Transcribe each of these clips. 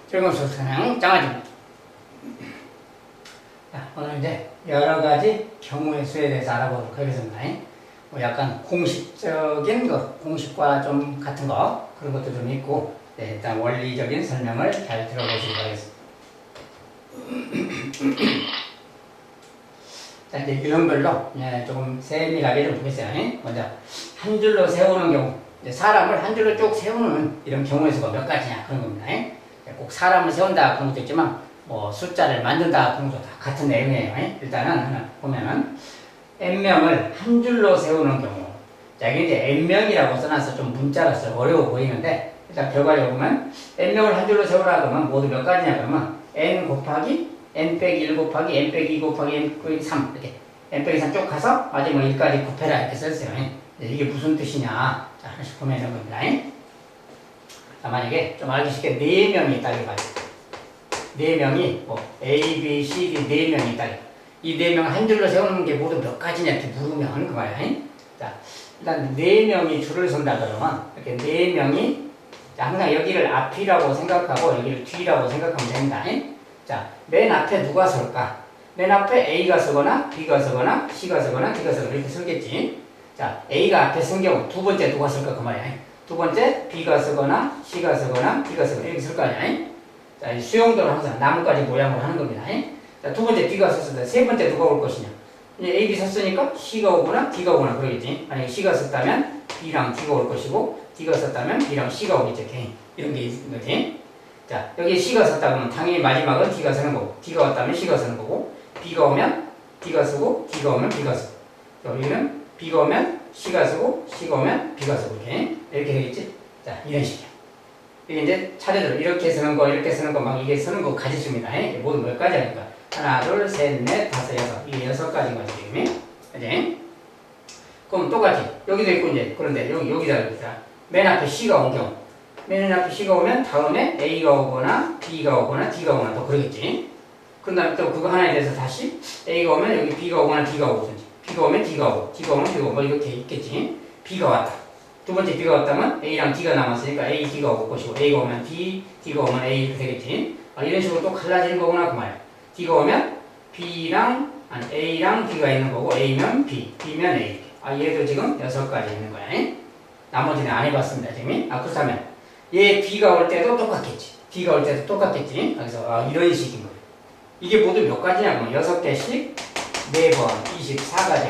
즐거운 수상 장아지입니다. 자, 오늘 이제 여러 가지 경우의 수에 대해서 알아보도록 하겠습니다. 뭐 약간 공식적인 거, 공식과 좀 같은 거, 그런 것도 좀 있고, 네, 일단 원리적인 설명을 잘 들어보시기 바라겠습니다. 자, 이제 유형별로 조금 세밀하게 좀 보겠어요. 먼저, 한 줄로 세우는 경우, 이제 사람을 한 줄로 쭉 세우는 이런 경우의 수가 몇 가지냐, 그런 겁니다. 꼭 사람을 세운다, 그런 것도 있지만, 뭐, 숫자를 만든다, 그런 것도 다 같은 내용이에요. 일단은, 하나 보면은, n명을 한 줄로 세우는 경우. 자, 이게 이제 n명이라고 써놔서 좀 문자로서 어려워 보이는데, 일단 결과적으로 보면, n명을 한 줄로 세우라 그러면 모두 몇 가지냐 그러면, n 곱하기, n 빼기 1 곱하기, n 빼기 2 곱하기, n 빼기 3. 이렇게, n 빼기 3 쭉 가서, 마지막 1까지 곱해라. 이렇게 썼어요. 이게 무슨 뜻이냐. 자, 하나씩 보면 이런 겁니다. 자, 만약에 좀 알기 쉽게 4명이 있다 이봐요. 4명이 뭐 A, B, C, D 4명이 있다. 이 4명을 한 줄로 세우는 게 모두 몇 가지냐 이렇게 물으면 그 말이야. 자, 일단 4명이 줄을 선다 그러면 이렇게 4명이 자, 항상 여기를 앞이라고 생각하고 여기를 뒤라고 생각하면 됩니다. 자, 맨 앞에 누가 설까? 맨 앞에 A가 서거나 B가 서거나 C가 서거나 D가 서거나 이렇게 설겠지. 자, A가 앞에 쓴 경우 두 번째 누가 설까 그 말이야. 두 번째 B가 서거나 C가 서거나 D가 서거나 이렇게 쓸 거 아니야. 자, 이 수용도는 항상 나뭇가지 모양으로 하는 겁니다. 자, 두 번째 B가 썼을 때 세 번째 누가 올 것이냐. 이제 A, B 썼으니까 C가 오거나 D가 오거나 그러겠지. 만약에 C가 썼다면 B랑 D가 올 것이고 D가 썼다면 B랑 C가 오겠지. 이렇게. 이런 게 있는 거지. 자, 여기 C가 썼다 그러면 당연히 마지막은 D가 쓰는 거고 D가 왔다면 C가 쓰는 거고 B가 오면 D가 쓰고 D가 오면 B가 쓰고 여기는 B가 오면 C가 쓰고 C가 오면 B가 쓰고 이렇게 되겠지? 자, 이런 식이야. 이게 이제 차례대로 이렇게 쓰는 거, 이렇게 쓰는 거, 막 이게 쓰는 거 가지수입니다. 모두 몇 가지 하니까. 하나, 둘, 셋, 넷, 다섯, 여섯. 이게 6가지인 거지, 지금. 그지? 그럼 똑같이. 여기도 있고, 이제. 그런데 여기다 이렇게. 맨 앞에 C가 온 경우. 맨 앞에 C가 오면 다음에 A가 오거나 B가 오거나 D가 오거나 또 그러겠지. 그 다음에 또 그거 하나에 대해서 다시 A가 오면 여기 B가 오거나 D가 오든지. B가 오면 D가 오고, D가 오면 D가 오고, 뭐 이렇게 있겠지. B가 왔다. 두 번째 B가 왔다면 A랑 D가 남았으니까 A, D가 올 것이고 A가 오면 B, D가 오면 A 이렇게 되겠지. 이런 식으로 또 갈라지는 거구나 그 말이야. D가 오면 A랑 D가 있는 거고 A면 B, B면 A. 얘도 지금 6가지 있는 거야. 나머지는 안 해봤습니다 지금. 그렇다면 얘 B가 올 때도 똑같겠지. D가 올 때도 똑같겠지. 그래서 이런 식인 거예요. 이게 모두 몇 가지냐 그러면 6개씩 4번 24가지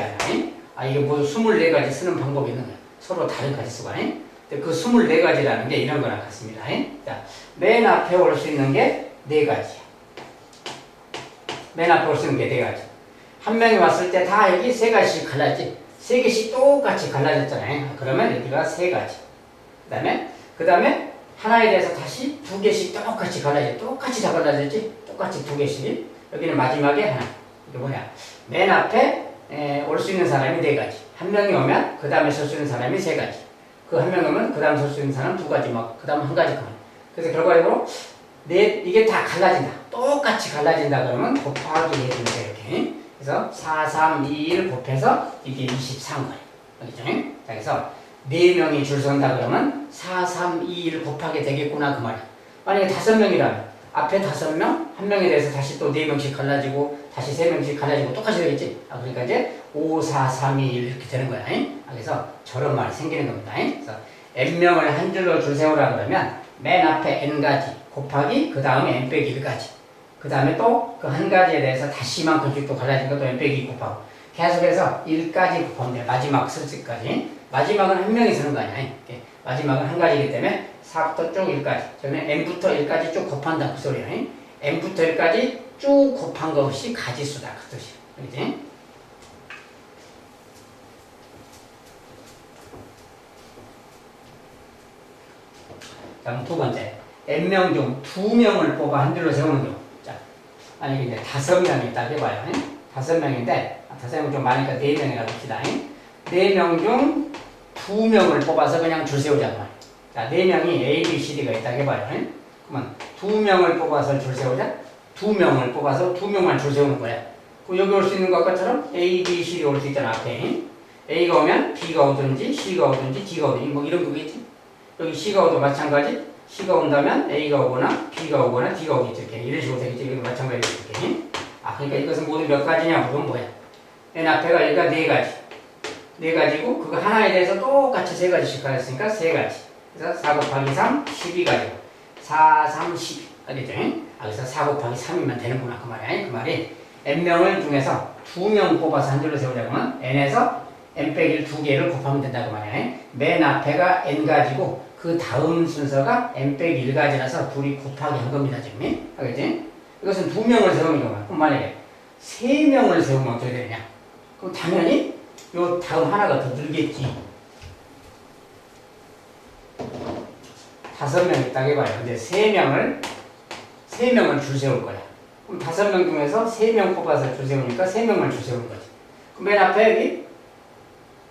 하나. 이게 모두 24가지 쓰는 방법이 있는 거야. 서로 다른 가지수가. 근데 그 24가지라는 게 이런 거랑 같습니다. 자, 맨 앞에 올 수 있는 게 4가지야. 맨 앞에 올 수 있는 게 4가지. 한 명이 왔을 때 다 여기 3가지씩 갈라지. 3개씩 똑같이 갈라졌잖아요. 그러면 여기가 3가지. 그 다음에 하나에 대해서 다시 2개씩 똑같이 갈라지. 똑같이 다 갈라졌지? 똑같이 2개씩. 여기는 마지막에 하나. 이게 뭐냐. 맨 앞에 올 수 있는 사람이 4가지. 한 명이 오면 그 다음에 설 수 있는 사람이 3가지. 그 한 명이 오면 그 다음 설 수 있는 사람 2가지 그 다음 1가지 그만. 그래서 결과적으로 이게 다 갈라진다. 똑같이 갈라진다 그러면 곱하기 해주면 돼 이렇게. 그래서 4, 3, 2, 1 곱해서 이게 23거예요. 알겠죠? 자, 그래서 4명이 줄 선다 그러면 4, 3, 2, 1 곱하게 되겠구나 그 말이야. 만약에 5명이라면 앞에 5명, 한 명에 대해서 다시 또 4명씩 갈라지고 다시 3명씩 갈라지고 똑같이 되겠지. 그러니까 이제 5, 4, 3, 2, 1 이렇게 되는 거야. 그래서 저런 말이 생기는 겁니다. 그래서 n명을 한 줄로 줄 세우라 그러면 맨 앞에 n가지 곱하기 그 다음에 n 빼기 1가지. 그 다음에 또 그 한 가지에 대해서 다시 이만큼씩 또 갈라진 것도 n 빼기 2 곱하고 계속해서 1까지 곱하면 돼. 마지막 쓸지까지. 마지막은 한 명이 쓰는 거 아니야. 마지막은 한 가지이기 때문에 4부터 쭉 1까지. 저는 n부터 1까지 쭉 곱한다 그 소리야. n부터 1까지 쭉 곱한 것이 가지수다 그 뜻이야. 그렇지? 다음 두 번째. n명 중 2명을 뽑아 한 줄로 세우는 경우. 자, 만약에 이제 5명이 있다 해봐요. 5명인데, 5명은 좀 많으니까 4명이라고 합시다. 4명 중 2명을 뽑아서 그냥 줄 세우자. 자, 4명이 A, B, C, D가 있다 해봐요. 그러면 2명을 뽑아서 줄 세우자. 2명을 뽑아서 2명만 줄 세우는 거야. 여기 올 수 있는 것처럼 A, B, C, D 올 수 있잖아, 앞에. A가 오면 B가 오든지, C가 오든지, D가 오든지, 뭐 이런 거겠지. 여기 C가 오도 마찬가지. C가 온다면 A가 오거나 B가 오거나 D가 오겠죠. 이렇게 이런 식으로 되겠죠. 이거 마찬가지로 이렇게. 아, 그러니까 이것은 모두 몇 가지냐? 그건 뭐야? 맨 앞에가 여기가 네 가지. 네 가지고 그거 하나에 대해서 똑같이 세 가지씩 가졌으니까 세 가지. 그래서 4 곱하기 3, 12가지고 4, 3, 12. 알겠죠? 아, 그래서 4 곱하기 3이면 되는구나. 그 말이야. 그 말이 n명을 중에서 2명 뽑아서 한 줄로 세우자고 하면 n에서 n 빼기 2개를 곱하면 된다고 말이야. 맨 앞에가 n가지고 그 다음 순서가 n 빼기 1가지라서 둘이 곱하기 한 겁니다. 지금. 알겠지? 이것은 2명을 세우는 경우야. 그럼 만약에 3명을 세우면 어떻게 되냐? 그럼 당연히 요 다음 하나가 더 늘겠지. 5명 있다고 해봐요. 근데 3명을 줄 세울 거야. 그럼 5명 중에서 3명 뽑아서 줄 세우니까 3명만 줄 세우는 거지. 그럼 맨 앞에 여기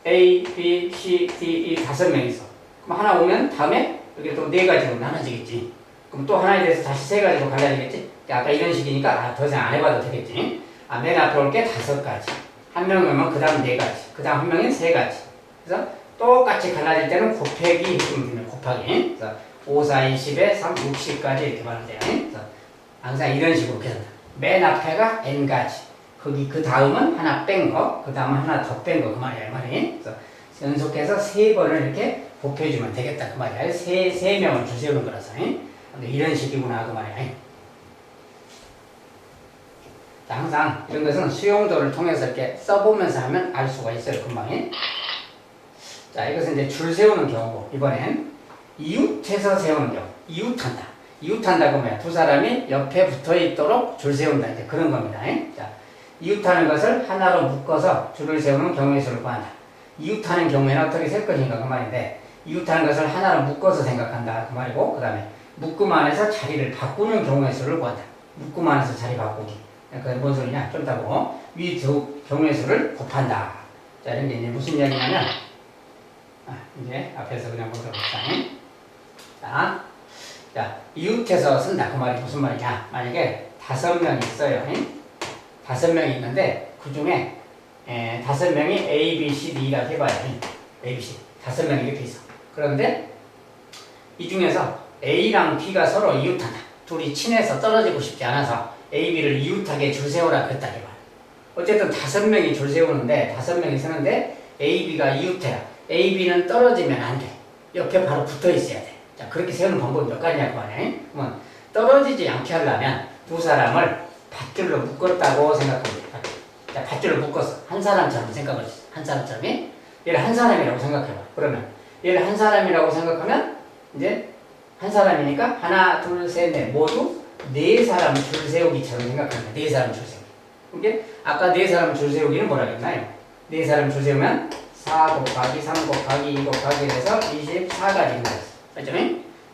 A, B, C, D, E 5명 있어. 그럼 하나 오면 다음에 여기 또 4가지로 나눠지겠지. 그럼 또 하나에 대해서 다시 3가지로 갈라지겠지. 아까 이런 식이니까 아, 더 이상 안 해봐도 되겠지. 아, 맨 앞에 올 게 5가지. 한 명 오면 그 다음 4가지. 그 다음 한 명은 3가지. 그래서 똑같이 갈라질 때는 곱하기 해주면 되면 곱하기. 그래서 5, 4, 2, 10에 3, 60까지 이렇게 말하면 돼요. 그래서 항상 이런 식으로 계산다. 맨 앞에가 n가지. 거기 그 다음은 하나 뺀 거, 그 다음은 하나 더 뺀 거, 그 말이야, 이 말이. 그래서 연속해서 3번을 이렇게 곱해주면 되겠다, 그 말이야. 세 명을 줄 세우는 거라서. 근데 이런 식이구나, 그 말이야. 자, 항상 이런 것은 수용도를 통해서 이렇게 써보면서 하면 알 수가 있어요, 금방. 자, 이것은 이제 줄 세우는 경우고, 이번엔 이웃해서 세우는 경우. 이웃한다. 이웃한다고 뭐야? 두 사람이 옆에 붙어 있도록 줄 세운다. 이제 그런 겁니다. 자, 이웃하는 것을 하나로 묶어서 줄을 세우는 경우의 수를 구한다. 이웃하는 경우에는 어떻게 셀 것인가 그 말인데, 이웃하는 것을 하나로 묶어서 생각한다 그 말이고, 그 다음에 묶음 안에서 자리를 바꾸는 경우의 수를 구한다. 묶음 안에서 자리 바꾸기. 그게 뭔 소리냐? 좀 이따고 위 두 경우의 수를 곱한다. 자, 이런 게 이제 무슨 이야기냐면, 이제 앞에서 그냥 보도록 합시다. 자, 이웃해서 쓴다. 그 말이 무슨 말이냐? 만약에 5명이 있어요. 5명이 있는데, 그 중에 5명이 A, B, C, D라고 해봐요. A, B, C. 5명이 이렇게 있어. 그런데 이 중에서 A랑 B가 서로 이웃한다. 둘이 친해서 떨어지고 싶지 않아서 A, B를 이웃하게 줄 세우라 그랬다. 해봐. 어쨌든 5명이 줄 세우는데, 5명이 서는데 A, B가 이웃해라. A, B는 떨어지면 안 돼. 옆에 바로 붙어 있어야 돼. 자, 그렇게 세우는 방법이 몇 가지냐고 하네. 그러면 떨어지지 않게 하려면 두 사람을 밧줄로 묶었다고 생각합니다. 자, 밧줄로 묶었어. 한 사람처럼 생각을 했어. 한 사람처럼. 얘를 한 사람이라고 생각해봐. 그러면 얘를 한 사람이라고 생각하면 이제 한 사람이니까 하나, 둘, 셋, 넷 모두 4사람 줄 세우기처럼 생각합니다. 4사람 줄 세우기. 이게 아까 4사람 줄 세우기는 뭐라 그랬나요? 4사람 줄 세우면 4 곱하기 3 곱하기 2 곱하기 해서 24가지 있는 거였어. 맞죠?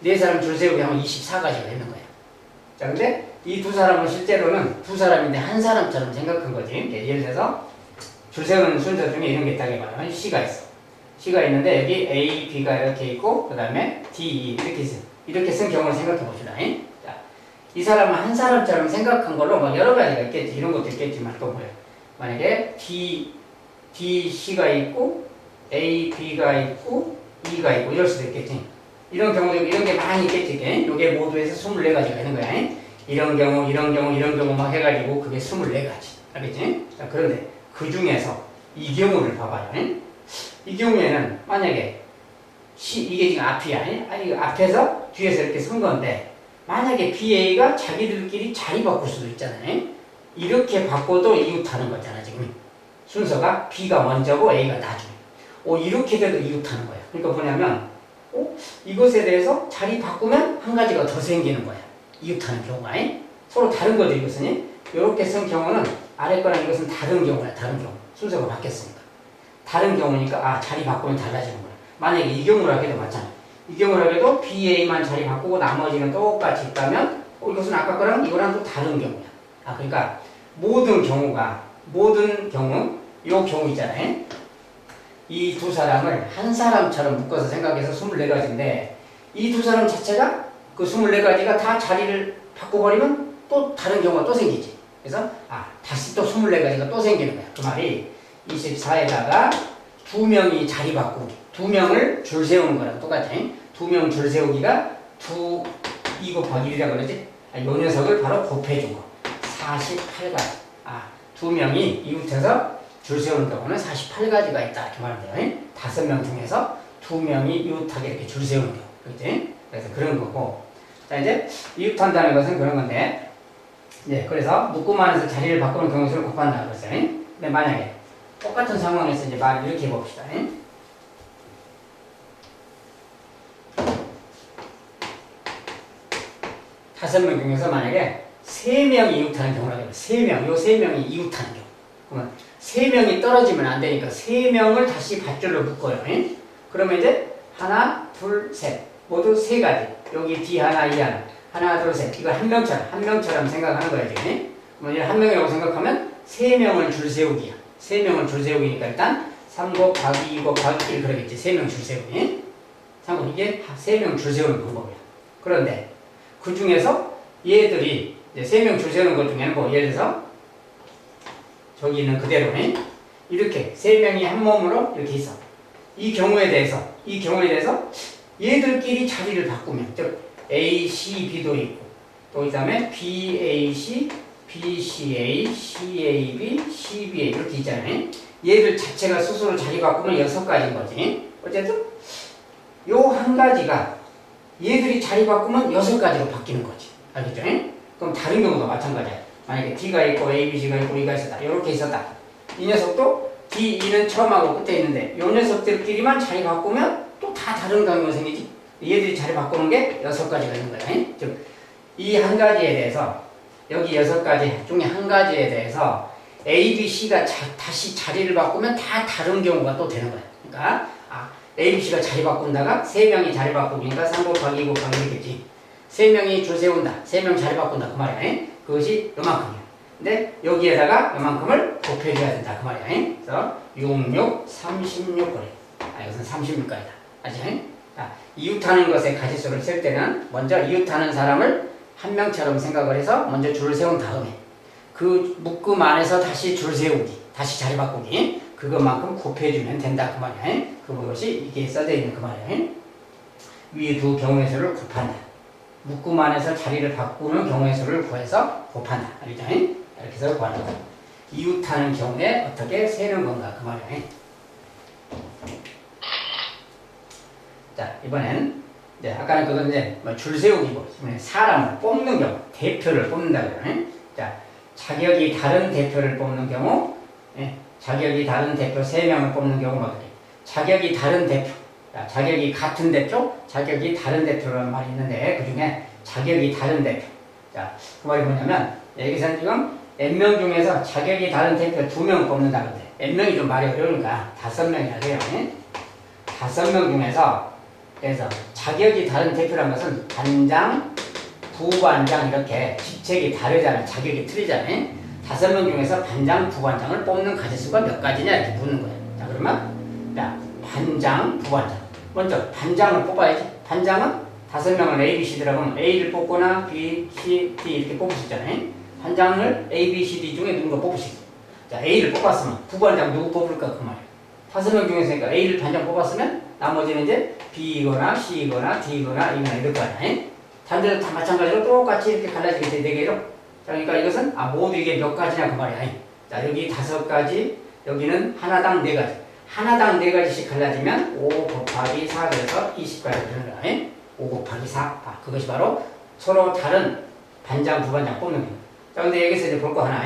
4사람 줄 세우기 하면 24가지가 되는 거야. 자, 근데 이 두 사람은 실제로는 두 사람인데 한 사람처럼 생각한 거지. 예를 들어서 줄 세우는 순서 중에 이런 게 있다고 해봐요. C가 있어. C가 있는데 여기 A, B가 이렇게 있고 그 다음에 D, E 이렇게 있어. 이렇게 쓴 경우를 생각해 봅시다. 자, 이 사람은 한 사람처럼 생각한 걸로 뭐 여러 가지가 있겠지. 이런 것도 있겠지만 또 뭐예요? 만약에 D, C가 있고 A, B가 있고 E가 있고 이럴 수도 있겠지. 이런 경우도 이런 게 많이 있겠지. 요게 모두 해서 24가지가 있는 거야. 이런 경우, 이런 경우, 이런 경우 막 해가지고 그게 24가지. 알겠지? 자, 그런데 그 중에서 이 경우를 봐봐요. 이 경우에는 만약에 이게 지금 앞이야. 아니, 앞에서 뒤에서 이렇게 쓴 건데 만약에 BA가 자기들끼리 자리 바꿀 수도 있잖아요. 이렇게 바꿔도 이웃하는 거잖아, 지금. 순서가 B가 먼저고 A가 나중에. 이렇게 돼도 이웃하는 거야. 그러니까 뭐냐면 이것에 대해서 자리 바꾸면 한 가지가 더 생기는 거야. 이웃하는 경우가. 서로 다른 거죠, 이것은. 이렇게 쓴 경우는 아래 거랑 이것은 다른 경우야, 다른 경우. 순서가 바뀌었으니까. 다른 경우니까, 자리 바꾸면 달라지는 거야. 만약에 이 경우라 해도 맞잖아. 이 경우라 해도 BA만 자리 바꾸고 나머지는 똑같이 있다면, 이것은 아까 거랑 이거랑 또 다른 경우야. 그러니까 모든 경우, 요 경우 있잖아요. 이 두 사람을 한 사람처럼 묶어서 생각해서 24가지인데 이 두 사람 자체가 그 24가지가 다 자리를 바꿔버리면 또 다른 경우가 또 생기지. 그래서 다시 또 24가지가 또 생기는 거야. 그 말이 24에다가 2명이 자리 바꾸기, 2명을 줄 세우는 거랑 똑같아. 2명 줄 세우기가 2 곱하기 1이라고 그러지? 요 녀석을 바로 곱해준 거. 48가지. 두 명이 이웃해서 줄 세우는 경우는 48가지가 있다. 이렇게 말하면 돼요. 5명 중에서 2명이 이웃하게 이렇게 줄 세우는 경우. 그렇지? 그래서 그런 거고. 자, 이제 이웃한다는 것은 그런 건데, 네, 그래서 묶음 안에서 자리를 바꾸는 경우수를 곱한다. 그랬어요. 근데 만약에 똑같은 상황에서 이제 말을 이렇게 해봅시다. 5명 중에서 만약에 3명이 이웃하는 경우라고 해요. 3명, 요 3명이 이웃하는 경우. 그러면 3명이 떨어지면 안 되니까 3명을 다시 밧줄로 묶어요. 그러면 이제 하나, 둘, 셋. 모두 3가지. 여기 D 하나, E 하나. 하나, 둘, 셋. 이거 한 명처럼 생각하는 거예요, 지금. 그러면 한 명이라고 생각하면 3명을 줄 세우기야. 3명을 줄 세우기니까 일단 3 곱하기 2 곱하기 1 그러겠지. 3명 줄 세우기. 참고로 이게 3명 줄 세우는 방법이야. 그런데 그 중에서 얘들이 이제 3명 줄 세우는 것 중에는 뭐 예를 들어서 저기 있는 그대로 이렇게 3명이 한 몸으로 이렇게 있어. 이 경우에 대해서 얘들끼리 자리를 바꾸면 즉 A, C, B도 있고 또 그 다음에 B, A, C, B, C, A, C, A, B, C, B, A 이렇게 있잖아요. 얘들 자체가 스스로 자리 바꾸면 6가지인 거지. 어쨌든 요 한 가지가 얘들이 자리 바꾸면 6가지로 바뀌는 거지. 알겠죠? 그럼 다른 경우도 마찬가지야. 만약에 D가 있고 A, B, C가 있고 E가 있었다. 이렇게 있었다. 이 녀석도 D, E는 처음하고 끝에 있는데 이 녀석들끼리만 자리 바꾸면 또 다 다른 경우가 생기지. 얘들이 자리 바꾸는 게 6가지가 있는 거야. 즉, 이 한 가지에 대해서 여기 6가지 중에 한 가지에 대해서 A, B, C가 다시 자리를 바꾸면 다 다른 경우가 또 되는 거야. 그러니까 A, B, C가 자리 바꾼다가 3명이 자리 바꾸니까 3 곱하기 2 곱하기 이렇겠지. 3명이 줄 세운다. 3명 자리 바꾼다. 그 말이야. 그것이 요만큼이야. 근데 여기에다가 요만큼을 곱해줘야 된다. 그 말이야. 그래서 6, 6, 36 그래. 이것은 36가지다. 아시죠? 이웃하는 것의 가지수를 셀 때는 먼저 이웃하는 사람을 한 명처럼 생각을 해서 먼저 줄을 세운 다음에 그 묶음 안에서 다시 줄 세우기, 다시 자리 바꾸기 그것만큼 곱해주면 된다. 그 말이야. 그것이 이게 써져 있는 그 말이야. 위에 두 경우의 수를 곱한다. 묶음 안에서 자리를 바꾸는 경우의 수를 구해서 곱한다. 알겠죠? 이렇게 해서 구하는 거야. 이웃하는 경우에 어떻게 세는 건가 그 말이야. 자, 이번엔 이제 아까는 그건 이제 줄 세우기고 이번엔 사람을 뽑는 경우, 대표를 뽑는다 그래요. 자, 자격이 다른 대표를 뽑는 경우, 자격이 다른 대표 3명을 뽑는 경우가 그래. 자격이 다른 대표, 자격이 같은 대표, 자격이 다른 대표라는 말이 있는데 그 중에 자격이 다른 대표. 자, 그 말이 뭐냐면 여기서는 지금 N명 중에서 자격이 다른 대표 2명 뽑는다 그래. N명이 좀 말이 어려우니까 5명이라 그래요. 5명 중에서 그래서 자격이 다른 대표란 것은 반장, 부반장 이렇게 직책이 다르잖아요. 자격이 틀리잖아요. 5명 중에서 반장, 부반장을 뽑는 가지수가 몇 가지냐 이렇게 묻는 거예요. 자, 그러면 자, 반장, 부반장. 먼저 반장을 뽑아야지. 반장은 5명을 A, B, C들하고 하면 A를 뽑거나 B, C, D 이렇게 뽑을 수 있잖아요. 반장을 A, B, C, D 중에 누군가 뽑을 수 있어요. 자, A를 뽑았으면 부반장 누구 뽑을까 그 말이에요. 5명 중에서 A를 반장 뽑았으면 나머지는 이제 B이거나 C이거나 D이거나 E거나 이럴 거 아니야. 단들은 다 마찬가지로 똑같이 이렇게 갈라지겠지, 4개로. 자, 그러니까 이것은 모두 이게 몇 가지냐 그 말이야. 자, 여기 5가지, 여기는 하나당 4가지. 하나당 4가지씩 갈라지면 5 곱하기 4 그래서 20가지 되는 거야. 5 곱하기 4. 그것이 바로 서로 다른 반장, 부반장 뽑는 거야. 자, 근데 여기서 이제 볼 거 하나.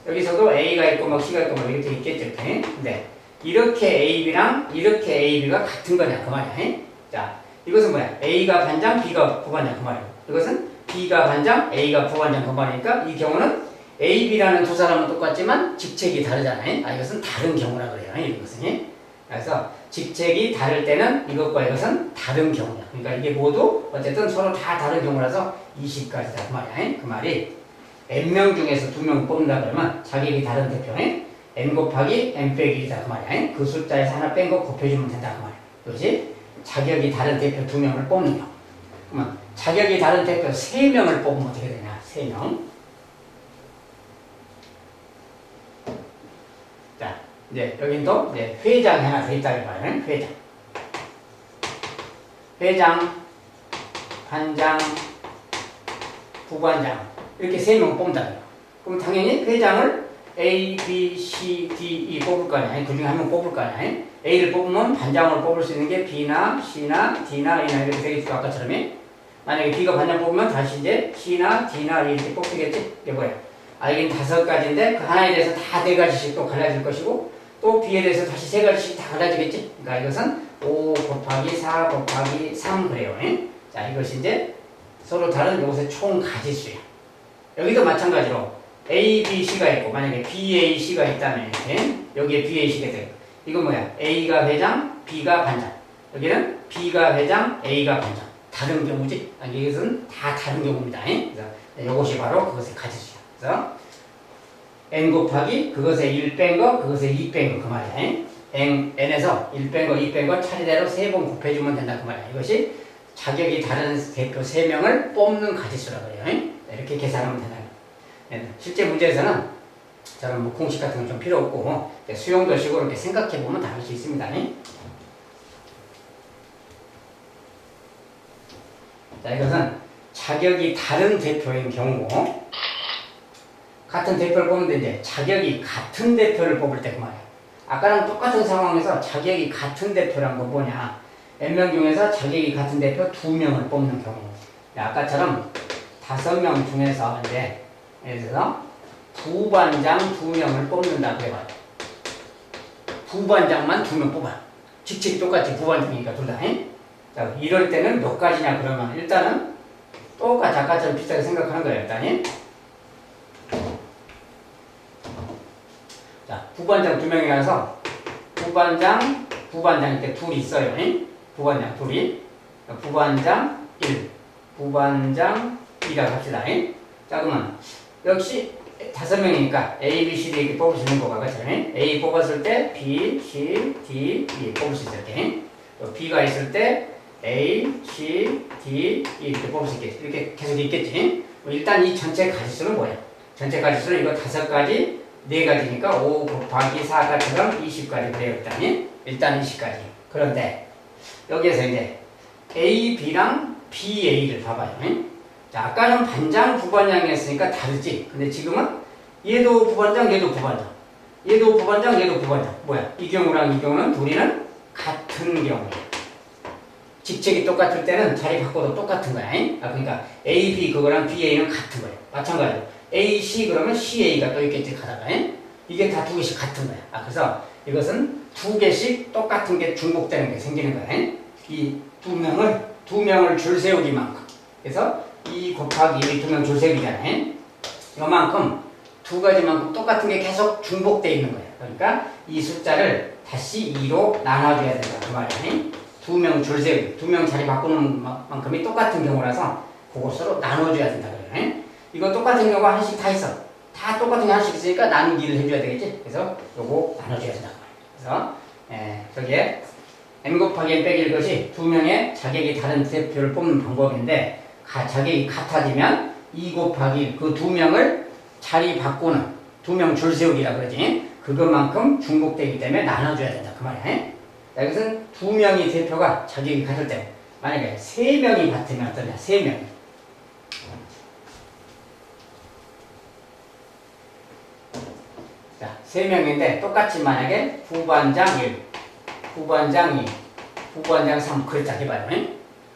여기서도 A가 있고 막 C가 있고 막 이렇게 있겠죠. 근데 이렇게 AB랑 이렇게 AB가 같은 거냐 그 말이야. 자, 이것은 뭐야? A가 반장, B가 부반장 그 말이야. 이것은 B가 반장, A가 부반장 그 말이니까 이 경우는 A, B라는 두 사람은 똑같지만 직책이 다르잖아요. 이것은 다른 경우라 그래요. 이것은. 그래서 직책이 다를 때는 이것과 이것은 다른 경우야. 그러니까 이게 모두 어쨌든 서로 다 다른 경우라서 20가지다 그 말이야. 그 말이 N명 중에서 2명 뽑는다 그러면 자격이 다른 대표는 N 곱하기 N 빼기 1이다 그 말이야. 그 숫자에서 하나 뺀 거 곱해주면 된다 그 말이야. 그렇지? 자격이 다른 대표 2명을 뽑는 경우. 그러면 자격이 다른 대표 3명을 뽑으면 어떻게 되냐? 3명. 자, 이제 여긴 또 이제 회장이 하나 더 있다 이 말이야. 회장. 반장, 부반장 이렇게 세 명 뽑는다. 그럼 당연히 회장을 A, B, C, D, E 뽑을 거 아니야. 그 중에 한 명 뽑을 거 아니야. A를 뽑으면 반장을 뽑을 수 있는 게 B나 C나 D나 E나 이렇게 되겠죠. 아까처럼. 만약에 B가 반장 뽑으면 다시 이제 C나 D나 E 이렇게 뽑히겠지. 이게 뭐야? 이게 5가지인데 그 하나에 대해서 다 4가지씩 또 갈라질 것이고 또 B에 대해서 다시 3가지씩 다 갈라지겠지. 그러니까 이것은 5 곱하기 4 곱하기 3 그래요. 자, 이것이 이제 서로 다른 요것의 총 가지수야. 여기도 마찬가지로 A, B, C가 있고 만약에 B, A, C가 있다면 이렇게 여기에 B, A, C가 돼요. 이건 뭐야? A가 회장, B가 반장. 여기는 B가 회장, A가 반장. 다른 경우지? 이것은 다 다른 경우입니다. 그래서 이것이 바로 그것의 가지수야. 그래서 N 곱하기 그것의 1 뺀 거, 그것의 2 뺀 거 그 말이야. N에서 1 뺀 거, 2 뺀 거 차례대로 3번 곱해주면 된다 그 말이야. 이것이 자격이 다른 대표 3명을 뽑는 가지수라고 해요. 이렇게 계산하면 된다. 실제 문제에서는 저런 뭐 공식 같은 건 좀 필요 없고 수용도식으로 이렇게 생각해 보면 다 할 수 있습니다. 자, 이것은 자격이 다른 대표인 경우 같은 대표를 뽑는데 이제 자격이 같은 대표를 뽑을 때 그 말이야. 아까랑 똑같은 상황에서 자격이 같은 대표란 건 뭐냐? N명 중에서 자격이 같은 대표 2명을 뽑는 경우. 아까처럼 5명 중에서 이제 예를 들어서 부반장 2명을 뽑는다고 해봐요. 부반장만 2명 뽑아. 직책이 똑같이 부반장이니까 둘 다. 자, 이럴 때는 몇 가지냐 그러면 일단은 똑같이 아까처럼 비슷하게 생각하는 거예요. 일단은 자, 부반장 2명이라서 부반장 이렇게 둘이 있어요. 부반장 둘이 부반장 1 부반장 2라고 합시다. 자, 그러면 역시 5명이니까 A, B, C, D 이렇게 뽑을 수 있는 거가 그렇죠. A 뽑았을 때 B, C, D, E 뽑을 수 있을 때 또 B가 있을 때 A, C, D, E 이렇게 뽑을 수 있겠지. 이렇게 계속 있겠지. 일단 이 전체 가지수는 뭐야? 전체 가지수는 이거 5가지, 4가지니까 5 곱하기 4가처럼 20가지 그래요. 일단 20가지. 그런데 여기에서 이제 A, B랑 B, A를 봐봐요. 자, 아까는 반장, 부반장이었으니까 다르지. 근데 지금은 얘도 부반장, 얘도 부반장. 얘도 부반장, 얘도 부반장. 뭐야? 이 경우랑 이 경우는 둘이는 같은 경우야. 직책이 똑같을 때는 자리 바꿔도 똑같은 거야. 그러니까 A, B 그거랑 B, A는 같은 거야. 마찬가지로 A, C 그러면 C, A가 또 있겠지 가다가. 이게 다 2개씩 같은 거야. 그래서 이것은 2개씩 똑같은 게 중복되는 게 생기는 거야. 이 2명을 줄 세우기만큼. 그래서 2 곱하기 1이 2명 줄 세우기잖아. 이만큼 2가지만큼 똑같은 게 계속 중복되어 있는 거야. 그러니까 이 숫자를 다시 2로 나눠줘야 된다. 그 말이야. 2명 줄 세우기, 2명 자리 바꾸는 만큼이 똑같은 경우라서 그것으로 나눠줘야 된다. 그래. 이거 똑같은 경우가 하나씩 다 있어. 다 똑같은 게 하나씩 있으니까 나누기를 해줘야 되겠지. 그래서 요거 나눠줘야 된다. 그래서 저기에 N 곱하기 N 빼기일 것이 2명의 자격이 다른 대표를 뽑는 방법인데 자격이 같아지면 2 곱하기 그 2명을 자리 바꾸는 2명 줄 세우기라 그러지. 그것만큼 중복되기 때문에 나눠줘야 된다. 그 말이야. 자, 이것은 2명이 대표가 자격이 같을 때 만약에 3명이 같으면 어떠냐? 3명. 자, 3명인데 똑같이 만약에 부반장 1, 부반장 2, 부반장 3 그랬다 해봐요.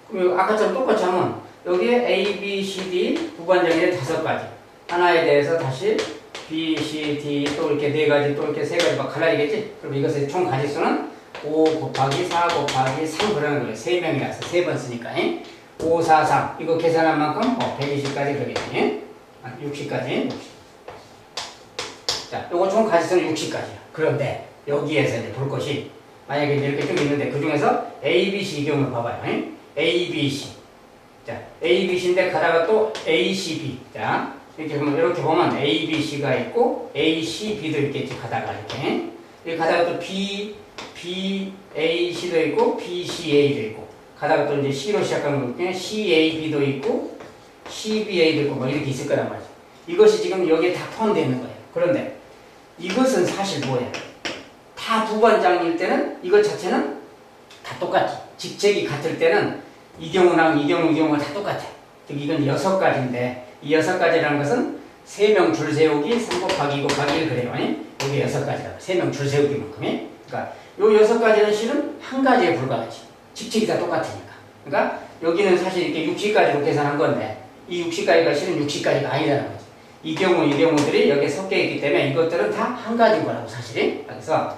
그럼 아까처럼 똑같이 하면 여기에 A, B, C, D 부반장이 5가지. 하나에 대해서 다시 B, C, D 또 이렇게 4가지 또 이렇게 3가지 막 갈라지겠지? 그럼 이것의 총 가지수는 5 곱하기 4 곱하기 3 그러는 거예요. 3명이라서 3번 쓰니까. 5, 4, 3 이거 계산한 만큼 120까지 그러겠지. 60까지. 60. 자, 요거 총 가지수는 60까지야. 그런데 여기에서 이제 볼 것이 만약에 이렇게 좀 있는데 그 중에서 A, B, C 이 경우를 봐봐요. A, B, C. 자, A, B, C인데 가다가 또 A, C, B. 자, 이렇게 보면 A, B, C가 있고 A, C, B도 있겠지. 가다가 이렇게 가다가 또 B, A, C도 있고 B, C, A도 있고 가다가 또 이제 C로 시작하는 거 중에 C, A, B도 있고 C, B, A도 있고 뭐 이렇게 있을 거란 말이죠. 이것이 지금 여기에 다 포함되어 있는 거예요. 그런데 이것은 사실 뭐예요? 다 부반장일 때는 이것 자체는 다 똑같지. 직책이 같을 때는 이 경우랑 이 경우가 다 똑같아. 즉 이건 6가지인데 이 6가지라는 것은 3명 줄 세우기 3 곱하기 2 곱하기 1 그래요. 이게 6가지라고. 3명 줄 세우기만큼이. 그러니까 요 6가지는 실은 한 가지에 불과하지. 직책이 다 똑같으니까. 그러니까 여기는 사실 이렇게 60가지로 계산한 건데 이 60가지가 실은 60가지가 아니라는 거지. 이 경우들이 여기에 섞여 있기 때문에 이것들은 다 한 가지인 거라고 사실이. 그래서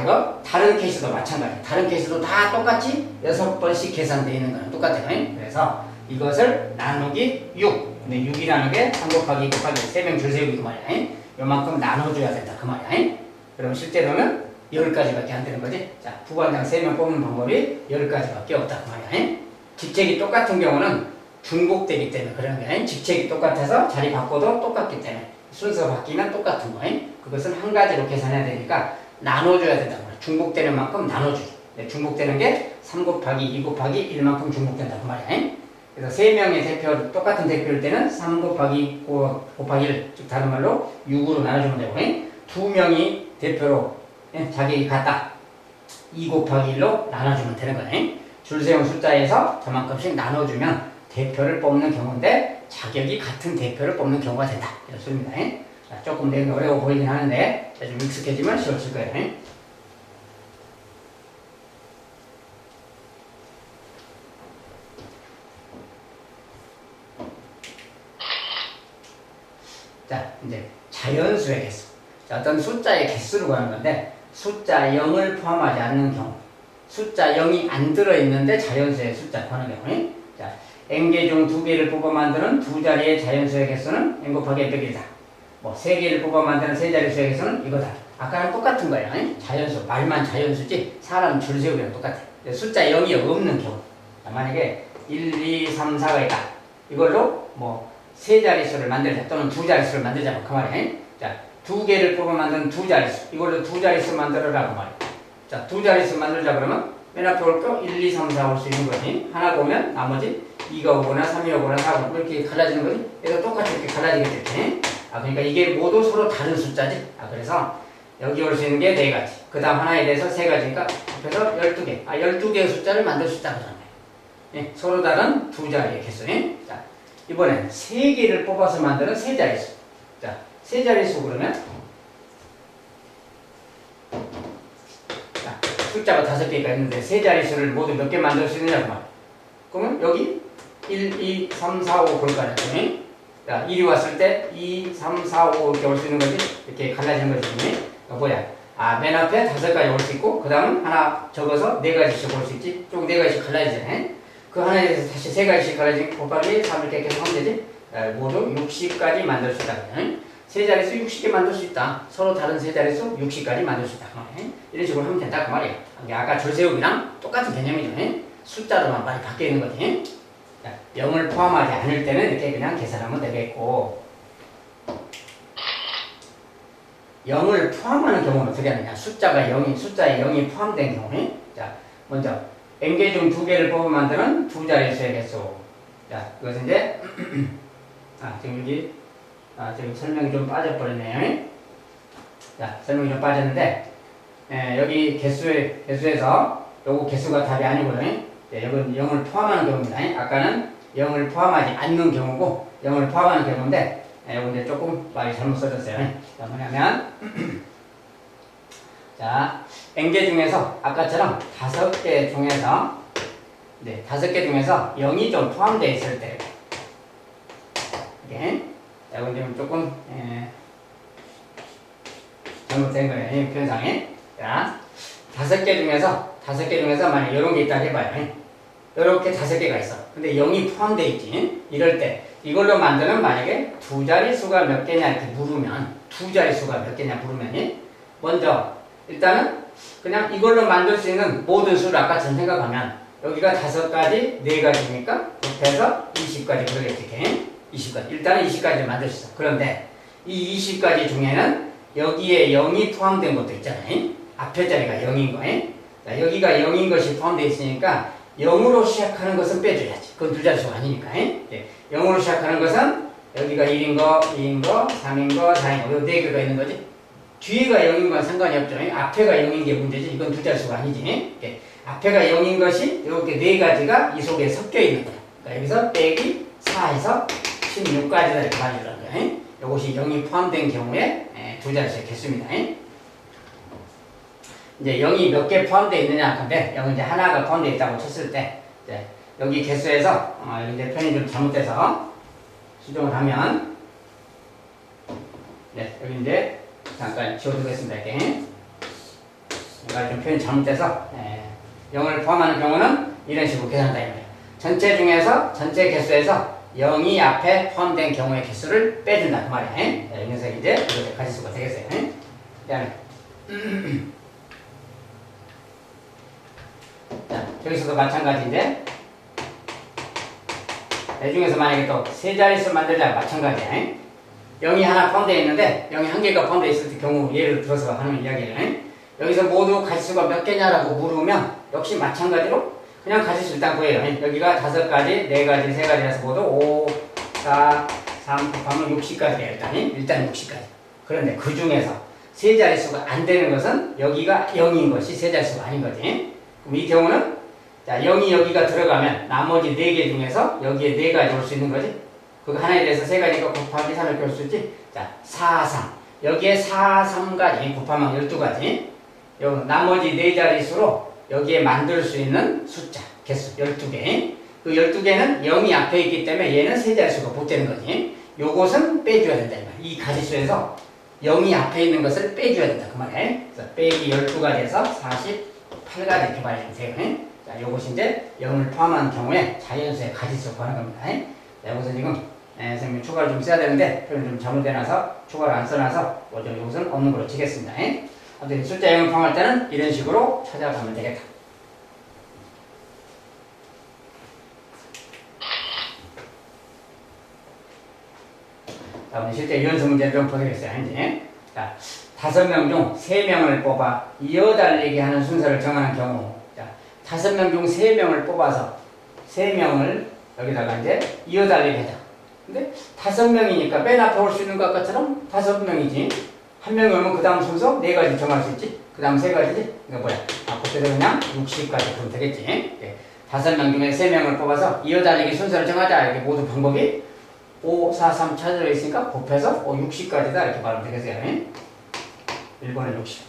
이거 다른 케이스도 마찬가지. 다른 케이스도 다 똑같이 6번씩 계산되어 있는 거는 똑같아요. 그래서 이것을 나누기 6. 근데 6이라는 게 3 곱하기 2 곱하기 3명 줄 세우기 그 말이야. 요만큼 나눠줘야 된다 그 말이야. 그럼 실제로는 10가지밖에 안 되는 거지. 자, 부반장 3명 뽑는 방법이 10가지밖에 없다 그 말이야. 직책이 똑같은 경우는 중복되기 때문에 그런 거야. 직책이 똑같아서 자리 바꿔도 똑같기 때문에 순서 바뀌면 똑같은 거야. 그것은 한 가지로 계산해야 되니까 나눠줘야 된다고 그래. 중복되는 만큼 나눠주죠. 중복되는 게 3 곱하기 2 곱하기 1만큼 중복된다 그 말이야. 그래서 3명의 대표, 똑같은 대표일 때는 3 곱하기 곱하기 1, 즉 다른 말로 6으로 나눠주면 되고 2명이 대표로 자기 같다. 2 곱하기 1로 나눠주면 되는 거네. 줄 세운 숫자에서 저만큼씩 나눠주면 대표를 뽑는 경우인데 자격이 같은 대표를 뽑는 경우가 된다. 이런 소리입니다. 자, 조금 내용이 어려워 보이긴 하는데 좀 익숙해지면 쉬워질 거예요. 자, 이제 자연수의 개수. 자, 어떤 숫자의 개수를 구하는 건데 숫자 0을 포함하지 않는 경우, 숫자 0이 안 들어있는데 자연수의 숫자 구하는 경우. 자, n개 중 2개를 뽑아 만드는 두 자리의 자연수의 개수는 n 곱하기 n 빼기 1이다. 뭐 3개를 뽑아 만드는 세 자리 수의 개수는 이거다. 아까랑 똑같은 거예요. 자연수, 말만 자연수지 사람 줄 세우기랑 똑같아. 숫자 0이 없는 경우. 자, 만약에 1, 2, 3, 4가 있다. 이걸로 뭐 세 자릿수를 만들자 또는 두 자릿수를 만들자 그 말이에요. 자, 2개를 뽑아 만드는 두 자릿수. 이걸로 두 자릿수 만들어라 그 말이에요. 자, 두 자릿수 만들자 그러면 맨 앞에 올 거 1, 2, 3, 4 올 수 있는 거지. 하나가 오면 나머지 2가 오거나 3이 오거나 4가 오거나 이렇게 갈라지는 거지. 그래서 똑같이 이렇게 갈라지겠지. 그러니까 이게 모두 서로 다른 숫자지. 그래서 여기 올 수 있는 게 4가지. 그 다음 하나에 대해서 3가지니까 합해서 12개. 12개의 숫자를 만들 수 있다고 하잖아요. 서로 다른 두 자리의 개수. 자, 이번엔 3개를 뽑아서 만드는 세 자릿수. 자, 세 자릿수 그러면 자, 숫자가 5개가 있는데 세 자릿수를 모두 몇 개 만들 수 있느냐고 말이야. 그러면 여기 1, 2, 3, 4, 5 그럴 거 아니야. 자, 1이 왔을 때 2, 3, 4, 5 이렇게 올 수 있는 거지. 이렇게 갈라지는 거지. 뭐야? 맨 앞에 5가지 올 수 있고 그 다음은 하나 적어서 4가지씩 올 수 있지. 쭉 4가지씩 갈라지잖아. 그 하나에 대해서 다시 3가지씩 갈라지고 곱하기 3 이렇게 계속 하면 되지. 모두 60까지 만들 수 있다. 세 자릿수 60개 만들 수 있다. 서로 다른 세 자릿수 60까지 만들 수 있다. 이런 식으로 하면 된다. 그 말이야. 아까 줄 세우기랑 똑같은 개념이죠. 숫자로만 많이 바뀌어 있는 거지. 0을 포함하지 않을 때는 이렇게 그냥 계산하면 되겠고 0을 포함하는 경우는 어떻게 하느냐. 숫자에 0이 포함된 경우에 자, 먼저 n개 중 2개를 뽑아 만드는 두 자릿수의 개수. 자, 이것은 이제 지금 여기 지금 설명이 좀 빠져버렸네요. 자, 설명이 좀 빠졌는데 여기 개수에서 요거 개수가 답이 아니고요. 이건 0을 포함하는 경우입니다. 아까는 0을 포함하지 않는 경우고 0을 포함하는 경우인데 이거 이제 조금 말이 잘못 써졌어요. 자, 뭐냐면 자, n개 중에서 아까처럼 5개 중에서 5개 중에서 0이 좀 포함되어 있을 때 이게 이건 지금 조금 잘못된 거예요. 표현상에. 자, 5개 중에서 만약 이런 게 있다 해봐요. 이렇게 5개가 있어. 근데 0이 포함되어 있지. 이럴 때 이걸로 만드는 만약에 두 자릿수가 몇 개냐 이렇게 물으면 두 자릿수가 몇 개냐 물으면 먼저 일단은 그냥 이걸로 만들 수 있는 모든 수를 아까처럼 생각하면 여기가 5가지, 4가지니까 곱해서 20가지 그러겠지. 20가지. 일단은 20가지를 만들 수 있어. 그런데 이 20가지 중에는 여기에 0이 포함된 것도 있잖아요. 앞에 자리가 0인 거예요. 자, 여기가 0인 것이 포함되어 있으니까 0으로 시작하는 것은 빼줘야지. 그건 두 자릿수가 아니니까. 0으로 시작하는 것은 여기가 1인 거, 2인 거, 3인 거, 4인 거. 요 4개가 있는 거지. 뒤에가 0인 건 상관이 없죠. 앞에가 0인 게 문제지. 이건 두 자릿수가 아니지. 앞에가 0인 것이 이렇게 네 가지가 이 속에 섞여 있는 거야. 그러니까 여기서 빼기 4에서 16까지다 이렇게 말해주는 거야. 이것이 0이 포함된 경우에 두 자릿수의 개수입니다. 이제 0이 몇 개 포함되어 있느냐 할 건데, 0은 이제 하나가 포함되어 있다고 쳤을 때, 이제 여기 개수에서, 여기 이제 편이 좀 잘못돼서 수정을 하면, 네, 여기 이제 잠깐 지워두겠습니다. 이렇게. 여기가 좀 표현이 잘못돼서, 0을 포함하는 경우는 이런 식으로 계산한다. 이거예요. 전체 중에서, 전체 개수에서 0이 앞에 포함된 경우의 개수를 빼준다. 그 말이야. 이 녀석이 이제 이렇게 가지수가 되겠어요. 그 다음에, 자, 여기서도 마찬가지인데, 이 중에서 만약에 또 세 자릿수 만들자 마찬가지야. 0이 하나 포함되어 있는데 0이 한 개가 포함되어 있을 경우 예를 들어서 하는 이야기를 여기서 모두 가지수가 몇 개냐라고 물으면 역시 마찬가지로 그냥 가지수 일단 구해요. 여기가 5가지, 4가지, 3가지라서 모두 5, 4, 3 곱하면 60까지 돼요. 일단 60까지. 그런데 그 중에서 세 자릿수가 안 되는 것은 여기가 0인 것이 세 자릿수가 아닌 거지. 그럼 이 경우는 자, 0이 여기가 들어가면 나머지 4개 중에서 여기에 4가지 올 수 있는 거지. 그거 하나에 대해서 3가지가 곱하기 3을 이렇게 올 수 있지. 자, 4, 3. 여기에 4, 3가지 곱하면 12가지. 요 나머지 4자릿수로 여기에 만들 수 있는 숫자, 개수 12개. 그 12개는 0이 앞에 있기 때문에 얘는 세 자릿수가 못 되는 거지. 요것은 빼줘야 된다. 이 가지수에서 0이 앞에 있는 것을 빼줘야 된다. 그 말이야. 그래서 빼기 12가지에서 48가지 이렇게 말해주면 돼요. 자, 요것이 이제 0을 포함한 경우에 자연수의 가지수 구하는 겁니다. 자, 여기서 지금 선생님이 추가를 좀 써야 되는데 표현이 좀 잘못돼놔서 추가를 안 써놔서 이것은 없는 걸로 치겠습니다. 아무튼 숫자 0을 포함할 때는 이런 식으로 찾아가면 되겠다. 자, 오늘 실제 연습 문제를 좀 보겠어요. 이제. 자, 5명 중 3명을 뽑아 이어달리기 하는 순서를 정하는 경우, 자, 5명 중 3명을 뽑아서 3명을 여기다가 이제 이어달리기 하자. 근데 5명이니까 맨 앞에 올 수 있는 것처럼 5명이지. 한 명이 오면 그 다음 순서 4가지 정할 수 있지. 그 다음 3가지지. 이거 뭐야? 그때도 그냥 60까지 그러면 되겠지. 네. 5명 중에 3명을 뽑아서 이어달리기 순서를 정하자. 이게 모두 방법이 5, 4, 3 찾아져 있으니까 곱해서 60까지다. 이렇게 말하면 되겠어요. 1번은 60.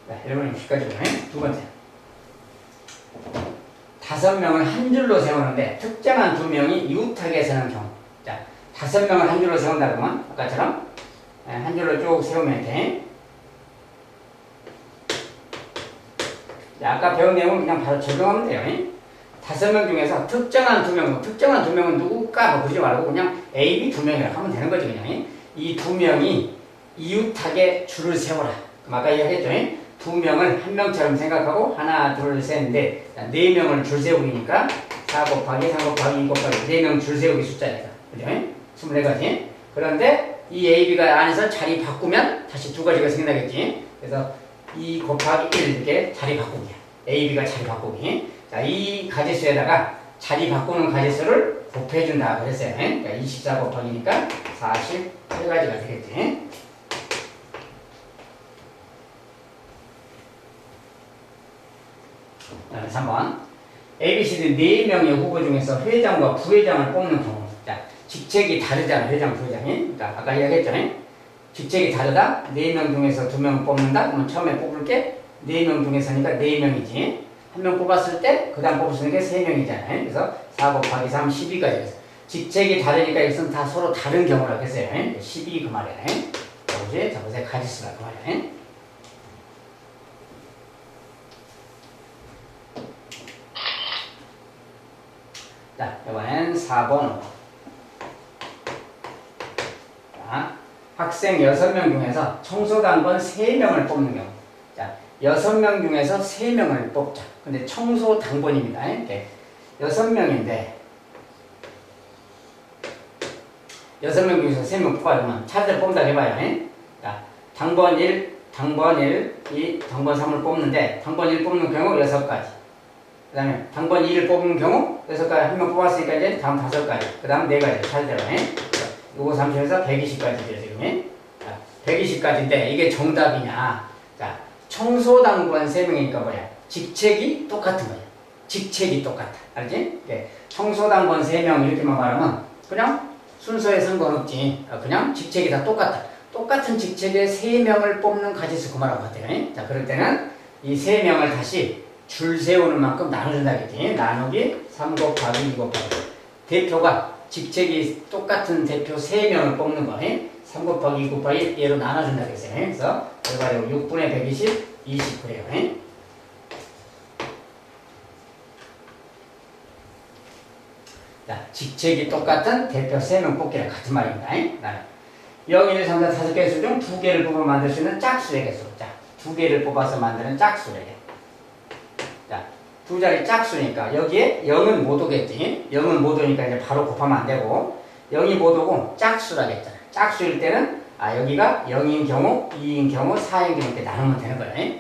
네, 1번은 60까지고요. 두 번째. 5명을 한 줄로 세우는데 특정한 2명이 이웃하게 서는 경우. 자, 5명을 한 줄로 세운다 그러면 아까처럼 한 줄로 쭉 세우면 돼. 자, 아까 배운 내용은 그냥 바로 적용하면 돼요. 5명 중에서 특정한 2명, 특정한 2명은 누굴까? 뭐 그러지 말고 그냥 A, B 2명이라고 하면 되는 거지 그냥. 이 2명이 이웃하게 줄을 세워라. 그럼 아까 이야기했죠. 2명을 한 명처럼 생각하고 하나, 둘, 셋, 넷, 4명을 줄 세우기니까 4 곱하기 3 곱하기 2 곱하기 4명 줄 세우기 숫자니까. 그죠? 24가지. 그런데 이 A, B가 안에서 자리 바꾸면 다시 2가지가 생겨나겠지. 그래서 2 곱하기 1 이렇게 자리 바꾸기야. A, B가 자리 바꾸기. 자, 이 가지수에다가 자리 바꾸는 가지수를 곱해준다 그랬어요. 그러니까 24 곱하기니까 48가지가 되겠지. 그 다음에 3번. ABCD 4명의 후보 중에서 회장과 부회장을 뽑는 경우. 자, 직책이 다르잖아, 회장, 부회장이. 그러니까 아까 이야기했죠. 직책이 다르다? 4명 중에서 2명을 뽑는다? 그러면 처음에 뽑을 게 4명 중에서니까 4명이지. 한 명 뽑았을 때, 그 다음 뽑을 수 있는 게 3명이잖아요. 그래서 4 곱하기 3, 12까지 됐어. 직책이 다르니까 이것은 다 서로 다른 경우라고 했어요. 12 그 말이야. 저것이 저것의 가지수가 그 말이야. 자, 이번엔 4번. 자, 학생 6명 중에서 청소당번 3명을 뽑는 경우. 자, 6명 중에서 3명을 뽑자. 근데 청소당번입니다. 이렇게 6명인데 6명 중에서 3명 뽑아주면 차례대로 뽑는다 해봐요. 자, 당번 1, 당번 1, 2, 당번 3을 뽑는데 당번 1 뽑는 경우 6가지. 그 다음에 당번 2를 뽑는 경우 6가지. 한 명 뽑았으니까 이제 다음 5가지. 그 다음 4가지. 차례대로. 요거 30에서 120까지죠, 지금. 자, 120까지인데, 이게 정답이냐. 자, 청소당번 3명이니까 뭐야? 직책이 똑같은 거야. 직책이 똑같아. 알지? 청소당번 3명 이렇게만 말하면, 그냥 순서에 상관없지. 그냥 직책이 다 똑같아. 똑같은 직책에 3명을 뽑는 가지수 그 말하고 같아요. 자, 그럴 때는 이 3명을 다시 줄 세우는 만큼 나눠준다겠지. 나누기 3 곱하기 2 곱하기. 대표가 직책이 똑같은 대표 3명을 뽑는 거. 3 곱하기 2 곱하기 얘로 나눠준다겠어요. 그래서 결과적으로 6분의 120, 29래요. 자, 직책이 똑같은 대표 3명 뽑기랑 같은 말입니다. 0, 1, 3, 4, 5개의 수 중 2개를 뽑아 만들 수 있는 짝수의 개수. 자, 2개를 뽑아서 만드는 짝수래요. 자, 두 자리 짝수니까 여기에 0은 못 오겠지. 0은 못 오니까 이제 바로 곱하면 안 되고 0이 못 오고 짝수라겠잖아. 짝수일 때는 여기가 0인 경우, 2인 경우, 4인 경우 이렇게 나누면 되는 거예요.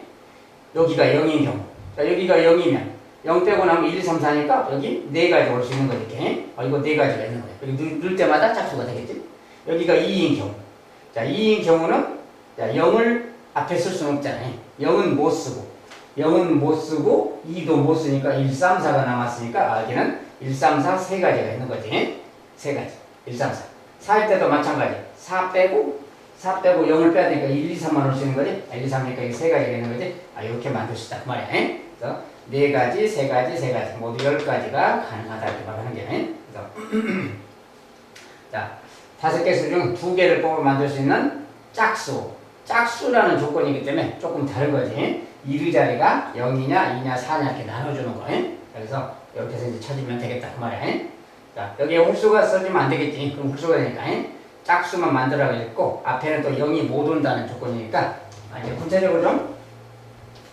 여기가 0인 경우. 자, 여기가 0이면 0 빼고 나면 1, 2, 3, 4니까 여기 4가지 올 수 있는 거지. 이거 4가지가 있는 거예요. 그리고 넣을 때마다 짝수가 되겠지. 여기가 2인 경우. 자, 2인 경우는 0을 앞에 쓸 수는 없잖아요. 0은 못 쓰고 0은 못 쓰고 2도 못 쓰니까 1, 3, 4가 남았으니까 여기는 1, 3, 4 세 가지가 있는 거지. 세 가지. 1, 3, 4. 4일 때도 마찬가지. 4 빼고 0을 빼야 되니까 1, 2, 3만 올 수 있는 거지. 1, 2, 3이니까 이게 세 가지가 있는 거지. 이렇게 만들 수 있다. 그 말이야. 그래서 4가지, 3가지, 3가지 모두 10가지가 가능하다. 이렇게 말하는 게. 그래서 자, 5개 수 중 2개를 뽑아 만들 수 있는 짝수. 짝수라는 조건이기 때문에 조금 다른 거지. 1의 자리가 0이냐, 2냐, 4냐 이렇게 나눠주는 거. 그래서 이렇게 해서 이제 찾으면 되겠다. 그 말이야. 자, 여기에 홀수가 써지면 안 되겠지. 그럼 홀수가 되니까 짝수만 만들라고 했고 앞에는 또 0이 못 온다는 조건이니까 이제 구체적으로 좀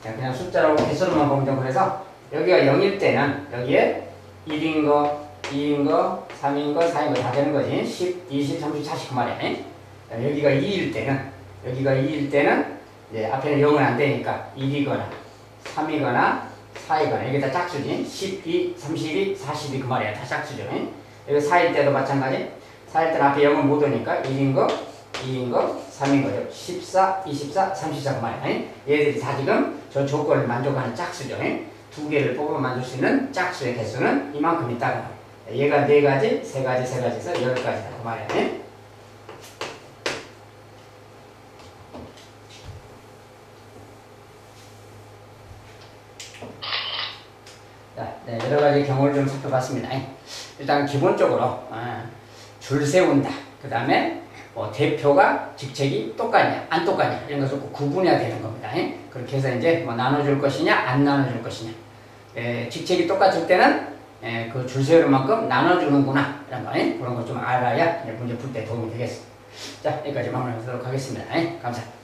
그냥 숫자라고 개수로만 보면 좀 그래서 여기가 0일 때는 여기에 1인 거, 2인 거, 3인 거, 4인 거 다 되는 거지. 10, 20, 30, 40 그 말이야. 여기가 2일 때는 이제 앞에는 0은 안 되니까 1이거나 3이거나 4이거나 이게 다 짝수지. 12, 32, 42 그 말이야. 다 짝수죠. 여기 4일 때도 마찬가지. 4일 때는 앞에 0은 못 오니까 1인 거, 2인 거, 3인 거죠. 14, 24, 34 그 말이야. 얘들이 다 지금 저 조건을 만족하는 짝수죠. 2개를 뽑아 만들 수 있는 짝수의 개수는 이만큼 있다가 얘가 4가지, 3가지, 3가지에서 10가지다. 그 말이야. 자, 네, 여러 가지 경우를 좀 살펴봤습니다. 일단 기본적으로 줄 세운다. 그 다음에 대표가 직책이 똑같냐, 안 똑같냐 이런 것을 꼭 구분해야 되는 겁니다. 그렇게 해서 이제 나눠줄 것이냐, 안 나눠줄 것이냐. 직책이 똑같을 때는 그 줄 세우는 만큼 나눠주는구나 이런 거 그런 거 좀 알아야 문제 풀 때 도움이 되겠습니다. 자, 여기까지 마무리하도록 하겠습니다. 감사합니다.